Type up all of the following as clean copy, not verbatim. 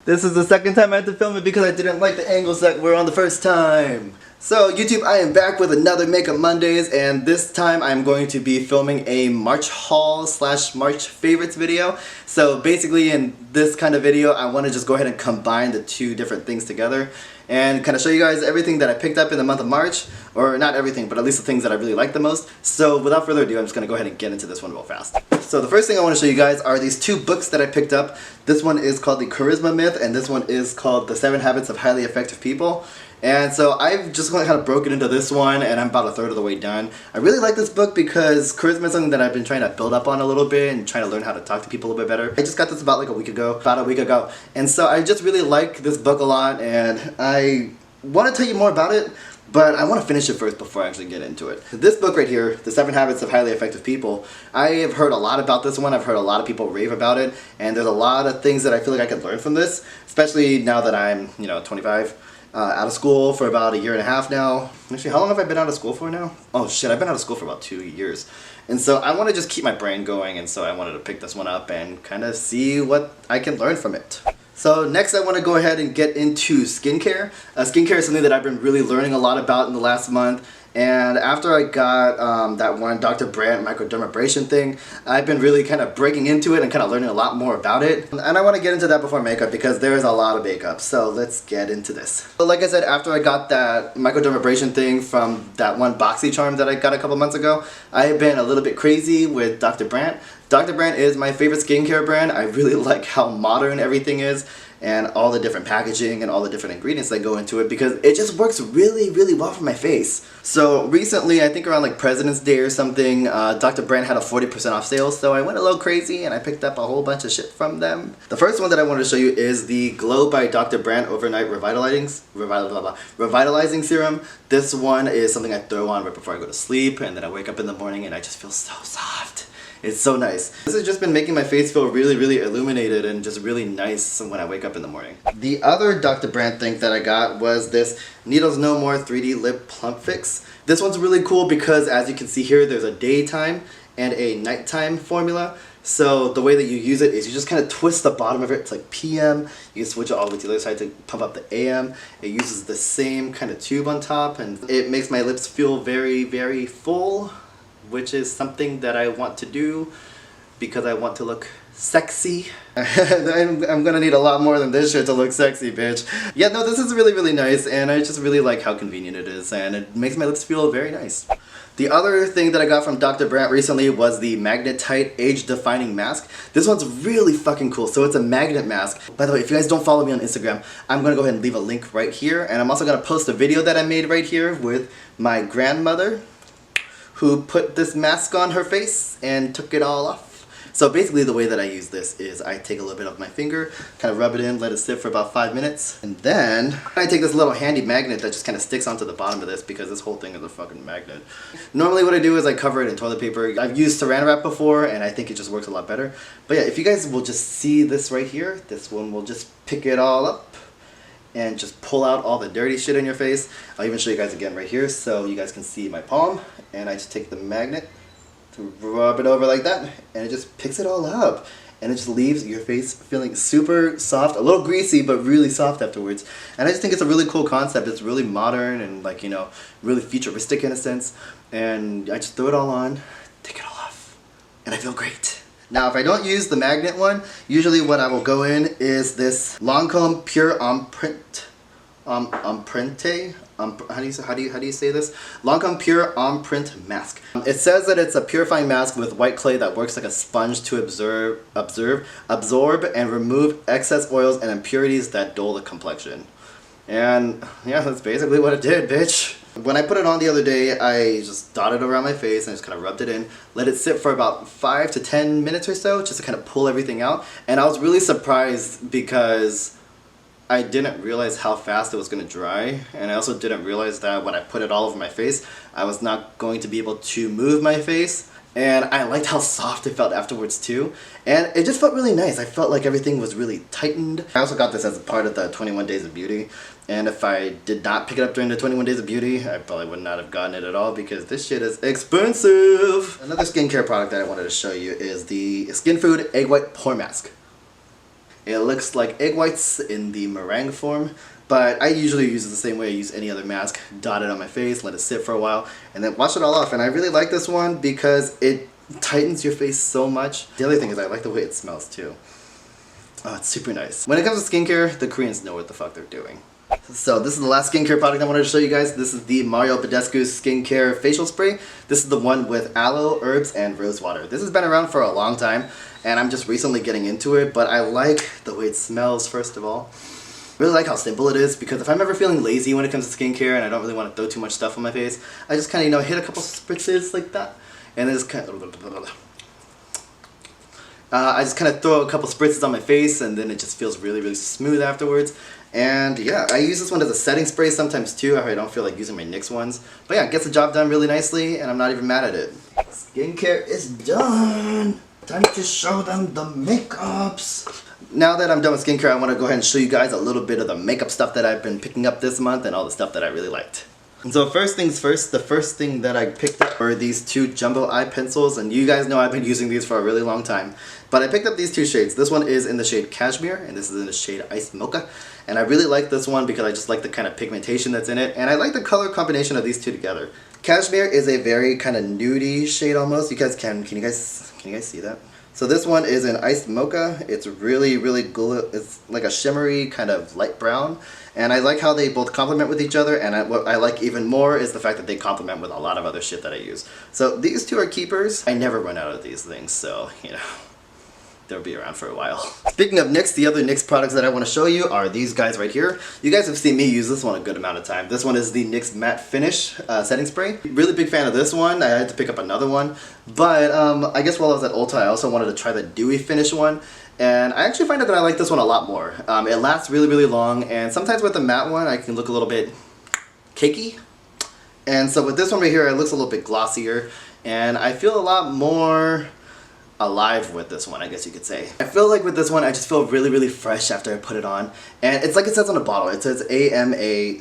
This is the second time I had to film it because I didn't like the angles that were on the first time. So YouTube, I am back with another Makeup Mondays, and this time I'm going to be filming a March haul / March favorites video. So basically in this kind of video, I want to just go ahead and combine the two different things together and kind of show you guys everything that I picked up in the month of March, or not everything, but at least the things that I really like the most. So without further ado, I'm just going to go ahead and get into this one real fast. So the first thing I want to show you guys are these two books that I picked up. This one is called The Charisma Myth, and this one is called The 7 Habits of Highly Effective People. And so I've just kind of broken into this one, and I'm about a third of the way done. I really like this book because charisma is something that I've been trying to build up on a little bit and trying to learn how to talk to people a little bit better. I just got this about a week ago. And so I just really like this book a lot, and I want to tell you more about it, but I want to finish it first before I actually get into it. This book right here, The 7 Habits of Highly Effective People, I have heard a lot about this one. I've heard a lot of people rave about it, and there's a lot of things that I feel like I could learn from this, especially now that I'm, 25. Out of school for about a year and a half now. Actually, how long have I been out of school for now? Oh shit, I've been out of school for about 2 years. And so I want to just keep my brain going, and so I wanted to pick this one up and kind of see what I can learn from it. So next I want to go ahead and get into skincare. Skincare is something that I've been really learning a lot about in the last month. And after I got that one Dr. Brandt microdermabrasion thing, I've been really kind of breaking into it and kind of learning a lot more about it. And I want to get into that before makeup because there is a lot of makeup. So let's get into this. So like I said, after I got that microdermabrasion thing from that one BoxyCharm that I got a couple months ago, I've been a little bit crazy with Dr. Brandt. Dr. Brandt is my favorite skincare brand. I really like how modern everything is and all the different packaging and all the different ingredients that go into it because it just works really, really well for my face. So recently, I think around President's Day or something, Dr. Brandt had a 40% off sale, so I went a little crazy and I picked up a whole bunch of shit from them. The first one that I wanted to show you is the Glow by Dr. Brandt Overnight Revitalizing Serum. This one is something I throw on right before I go to sleep, and then I wake up in the morning and I just feel so soft. It's so nice. This has just been making my face feel really, really illuminated and just really nice when I wake up in the morning. The other Dr. Brandt thing that I got was this Needles No More 3D Lip Plump Fix. This one's really cool because as you can see here, there's a daytime and a nighttime formula. So the way that you use it is you just kind of twist the bottom of it. It's like PM. You can switch it all the way to the other side to pump up the AM. It uses the same kind of tube on top, and it makes my lips feel very, very full, which is something that I want to do because I want to look sexy. I'm gonna need a lot more than this shit to look sexy, bitch. Yeah, no, this is really, really nice, and I just really like how convenient it is, and it makes my lips feel very nice. The other thing that I got from Dr. Brandt recently was the Magnetite Age Defining Mask. This one's really fucking cool. So it's a magnet mask. By the way, if you guys don't follow me on Instagram, I'm gonna go ahead and leave a link right here, and I'm also gonna post a video that I made right here with my grandmother, who put this mask on her face and took it all off. So basically the way that I use this is I take a little bit of my finger, kind of rub it in, let it sit for about 5 minutes, and then I take this little handy magnet that just kind of sticks onto the bottom of this because this whole thing is a fucking magnet. Normally what I do is I cover it in toilet paper. I've used saran wrap before and I think it just works a lot better. But yeah, if you guys will just see this right here, this one will just pick it all up and just pull out all the dirty shit in your face. I'll even show you guys again right here so you guys can see my palm. And I just take the magnet to rub it over like that, and it just picks it all up. And it just leaves your face feeling super soft, a little greasy, but really soft afterwards. And I just think it's a really cool concept. It's really modern and really futuristic in a sense. And I just throw it all on, take it all off, and I feel great. Now, if I don't use the magnet one, usually what I will go in is this Lancome Pure Empreinte. How do you say this? Lancome Pure Empreinte Mask. It says that it's a purifying mask with white clay that works like a sponge to absorb and remove excess oils and impurities that dull the complexion. And yeah, that's basically what it did, bitch. When I put it on the other day, I just dotted around my face and just kind of rubbed it in, let it sit for about 5 to 10 minutes or so, just to kind of pull everything out. And I was really surprised because I didn't realize how fast it was going to dry, and I also didn't realize that when I put it all over my face, I was not going to be able to move my face. And I liked how soft it felt afterwards too, and it just felt really nice. I felt like everything was really tightened. I also got this as a part of the 21 Days of Beauty, and if I did not pick it up during the 21 Days of Beauty, I probably would not have gotten it at all because this shit is expensive. Another skincare product that I wanted to show you is the Skin Food Egg White Pore Mask. It looks like egg whites in the meringue form, but I usually use it the same way I use any other mask. Dot it on my face, let it sit for a while, and then wash it all off. And I really like this one because it tightens your face so much. The other thing is I like the way it smells too. Oh, it's super nice. When it comes to skincare, the Koreans know what the fuck they're doing. So this is the last skincare product I wanted to show you guys. This is the Mario Badescu Skincare Facial Spray. This is the one with aloe, herbs, and rose water. This has been around for a long time, and I'm just recently getting into it, but I like the way it smells, first of all. Really like how simple it is, because if I'm ever feeling lazy when it comes to skincare and I don't really want to throw too much stuff on my face, I just kind of, you know, hit a couple spritzes like that, and then just kind of... I just kind of throw a couple spritzes on my face, and then it just feels really, really smooth afterwards. And yeah, I use this one as a setting spray sometimes too, if I don't feel like using my NYX ones. But yeah, it gets the job done really nicely, and I'm not even mad at it. Skincare is done! Time to show them the makeups! Now that I'm done with skincare, I want to go ahead and show you guys a little bit of the makeup stuff that I've been picking up this month and all the stuff that I really liked. And so first things first, the first thing that I picked up were these two jumbo eye pencils, and you guys know I've been using these for a really long time. But I picked up these two shades. This one is in the shade Cashmere, and this is in the shade Iced Mocha. And I really like this one because I just like the kind of pigmentation that's in it, and I like the color combination of these two together. Cashmere is a very kind of nudie shade almost. You guys can you guys see that? So this one is an Iced Mocha. It's really, really good. It's like a shimmery kind of light brown. And I like how they both complement with each other, and what I like even more is the fact that they complement with a lot of other shit that I use. So these two are keepers. I never run out of these things, so, you know, they'll be around for a while. Speaking of NYX, the other NYX products that I want to show you are these guys right here. You guys have seen me use this one a good amount of time. This one is the NYX Matte Finish Setting Spray. Really big fan of this one. I had to pick up another one. But I guess while I was at Ulta, I also wanted to try the Dewy Finish one. And I actually find out that I like this one a lot more. It lasts really, really long, and sometimes with the matte one, I can look a little bit cakey. And so with this one right here, it looks a little bit glossier, and I feel a lot more alive with this one, I guess you could say. I feel like with this one, I just feel really, really fresh after I put it on. And it's like it says on the bottle, it says A-M-A-Z-I-N-G.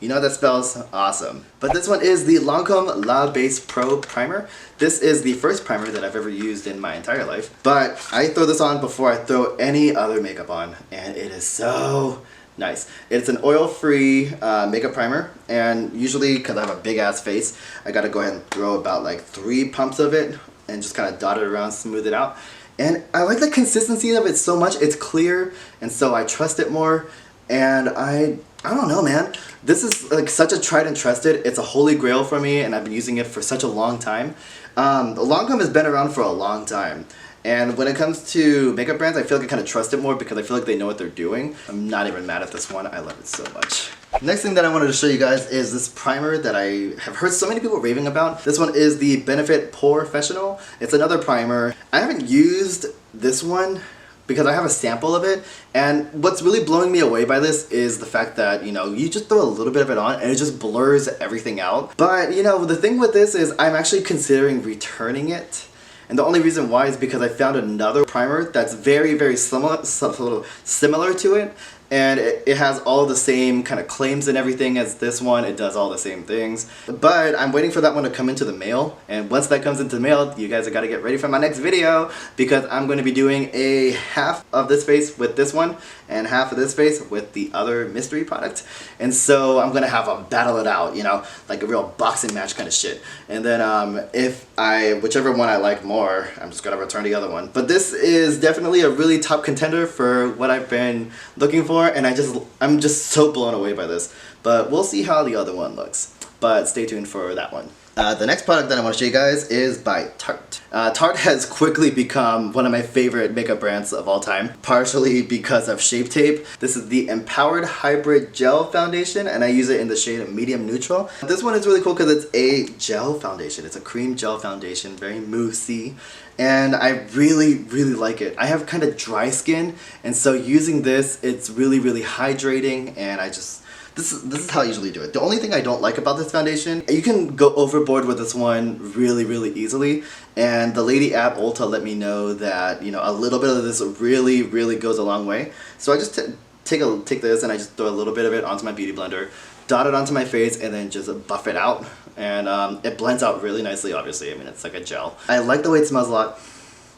You know what that spells? Awesome. But this one is the Lancome La Base Pro Primer. This is the first primer that I've ever used in my entire life. But I throw this on before I throw any other makeup on, and it is so nice. It's an oil-free makeup primer, and usually, because I have a big-ass face, I gotta go ahead and throw about like 3 pumps of it and just kind of dot it around, smooth it out. And I like the consistency of it so much. It's clear, and so I trust it more. And I don't know, man. This is like such a tried and trusted. It's a holy grail for me, and I've been using it for such a long time. Lancome has been around for a long time. And when it comes to makeup brands, I feel like I kind of trust it more because I feel like they know what they're doing. I'm not even mad at this one. I love it so much. Next thing that I wanted to show you guys is this primer that I have heard so many people raving about. This one is the Benefit Professional. It's another primer. I haven't used this one because I have a sample of it, and what's really blowing me away by this is the fact that, you know, you just throw a little bit of it on and it just blurs everything out. But, you know, the thing with this is I'm actually considering returning it. And the only reason why is because I found another primer that's very, very similar to it. And it has all the same kind of claims and everything as this one. It does all the same things. But I'm waiting for that one to come into the mail. And once that comes into the mail, you guys have got to get ready for my next video, because I'm going to be doing a half of this face with this one and half of this face with the other mystery product. And so I'm going to have a battle it out, you know, like a real boxing match kind of shit. And then whichever one I like more, I'm just going to return the other one. But this is definitely a really top contender for what I've been looking for. And I'm just so blown away by this. But we'll see how the other one looks. But stay tuned for that one. The next product that I want to show you guys is by Tarte. Tarte has quickly become one of my favorite makeup brands of all time, partially because of Shape Tape. This is the Empowered Hybrid Gel Foundation, and I use it in the shade of Medium Neutral. This one is really cool because it's a gel foundation. It's a cream gel foundation, very moussey, and I really, really like it. I have kind of dry skin, and so using this, it's really, really hydrating, and this is how I usually do it. The only thing I don't like about this foundation, you can go overboard with this one really, really easily. And the lady at Ulta let me know that, you know, a little bit of this really, really goes a long way. So I just take this and I just throw a little bit of it onto my beauty blender, dot it onto my face, and then just buff it out. And it blends out really nicely, obviously. I mean, it's like a gel. I like the way it smells a lot.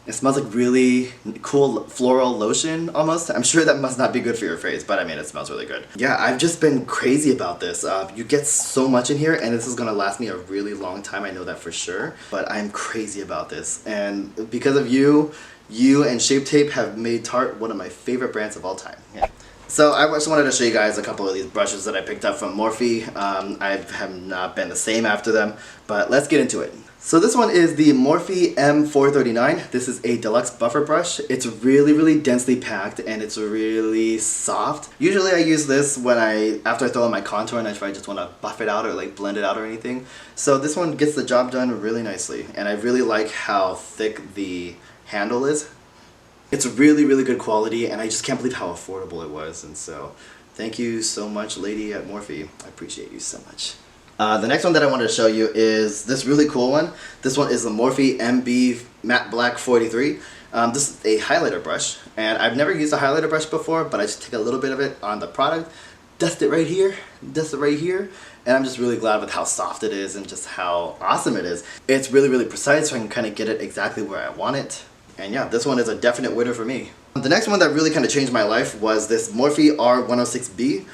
It smells like really cool floral lotion almost. I'm sure that must not be good for your face, but I mean, it smells really good. Yeah, I've just been crazy about this. You get so much in here, and this is gonna last me a really long time, I know that for sure. But I'm crazy about this, and because of you and Shape Tape have made Tarte one of my favorite brands of all time. Yeah. So I just wanted to show you guys a couple of these brushes that I picked up from Morphe. I have not been the same after them, but let's get into it. So this one is the Morphe M439. This is a deluxe buffer brush. It's really densely packed and it's really soft. Usually I use this when after I throw on my contour and if I just want to buff it out or like blend it out or anything. So this one gets the job done really nicely, and I really like how thick the handle is. It's really good quality, and I just can't believe how affordable it was, and so thank you so much, lady at Morphe. I appreciate you so much. The next one that I wanted to show you is this really cool one. This one is the Morphe MB Matte Black 43. This is a highlighter brush, and I've never used a highlighter brush before, but I just take a little bit of it on the product, dust it right here, and I'm just really glad with how soft it is and just how awesome it is. It's really precise, so I can kind of get it exactly where I want it. And yeah, this one is a definite winner for me. The next one that really kind of changed my life was this Morphe R106B.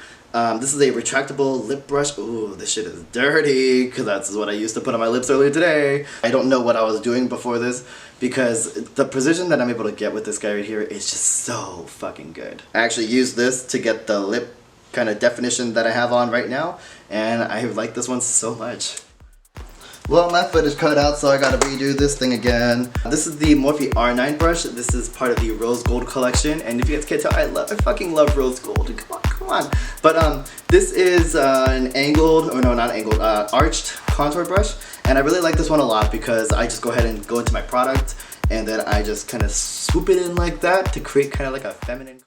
This is a retractable lip brush. Ooh, this shit is dirty, because that's what I used to put on my lips earlier today. I don't know what I was doing before this, because the precision that I'm able to get with this guy right here is just so fucking good. I actually used this to get the lip kind of definition that I have on right now, and I like this one so much. Well, my foot is cut out, so I gotta redo this thing again. This is the Morphe R9 brush. This is part of the Rose Gold collection, and if you guys can't tell, I fucking love Rose Gold. Come on. But this is an angled, or no, not angled, arched contour brush, and I really like this one a lot because I just go ahead and go into my product, and then I just kind of swoop it in like that to create kind of like a feminine